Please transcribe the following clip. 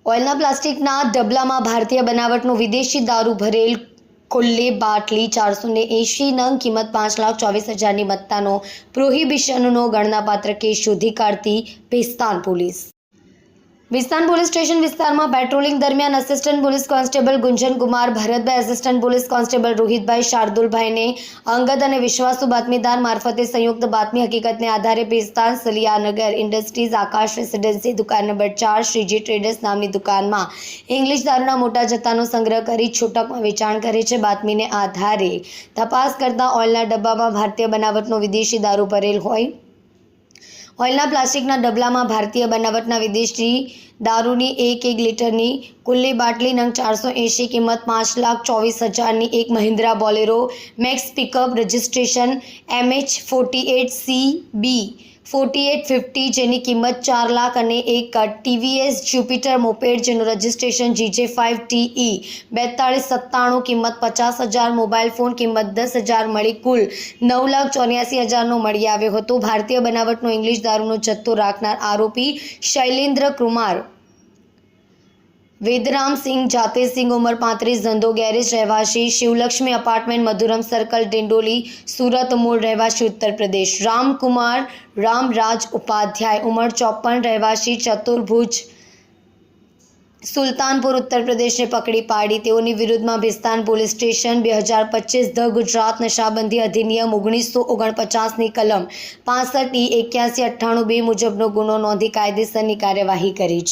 ઓઇલના પ્લાસ્ટિકના ડબલામાં ભારતીય બનાવટનું વિદેશી દારૂ ભરેલ ખુલ્લી બાટલી 480 નંગ કિંમત 5,24,000ની મત્તાનો પ્રોહિબિશનનો ગણનાપાત્ર કેસ શોધી કાઢતી ભેસ્તાન પોલીસ સ્ટેશન વિસ્તારમાં પેટ્રોલિંગ દરમિયાન assistant police constable Gunjan Kumar Bharatbhai, assistant police constable Rohitbhai શાર્દુલભાઈને અંગત અને વિશ્વાસુ બાતમીદાર મારફતે સંયુક્ત બાતમી હકીકતને આધારે ભેસ્તાન સલિયાનગર ઇન્ડસ્ટ્રીઝ આકાશ રેસિડેન્સી દુકાન નંબર 4 શ્રીજી ટ્રેડર્સ નામની દુકાનમાં ઇંગ્લિશ દારૂના મોટા જથ્થાનો સંગ્રહ કરી છૂટકમાં વેચાણ કરે છે। બાતમીને આધારે તપાસ કરતા ઓઇલના ડબ્બામાં ભારતીય બનાવટનો વિદેશી દારૂ ભરેલ હોય ઓઇલના પ્લાસ્ટિકના ડબલામાં ભારતીય બનાવટના વિદેશી દારૂની 1 લીટરની ખુલ્લી બાટલી નંગ 480 કિંમત 5,24,000ની એક Mahindra Bolero Maxx pickup registration MH48CB 4850 જેની કિંમત 4 લાખ અને એક TVS જ્યુપિટર મોપેડ જેનું રજિસ્ટ્રેશન GJ5TE 4297 કિંમત 50,000 મોબાઈલ ફોન કિંમત 10,000 મળી કુલ 9,84,000નો મળી આવ્યો હતો। ભારતીય બનાવટનો ઇંગ્લિશ દારૂનો જથ્થો રાખનાર આરોપી શૈલેન્દ્ર કુમાર વેદરામ સિંહ જાતેસિંહ ઉંમર 35 ધંધો ગેરેજ રહેવાસી શિવલક્ષ્મી અપાર્ટમેન્ટ મધુરમ સર્કલ ડિંડોલી સુરત મૂળ રહેવાસી ઉત્તર પ્રદેશ રામકુમાર રામરાજ ઉપાધ્યાય ઉંમર 54 રહેવાસી ચતુર્ભુજ સુલતાનપુર ઉત્તર પ્રદેશને પકડી પાડી તેઓની વિરુદ્ધમાં Bhestan police station 2025 the Gujarat નશાબંધી અધિનિયમ 1949ની કલમ 65E 8198 મુજબનો ગુનો નોંધી કાયદેસરની કાર્યવાહી કરી છે।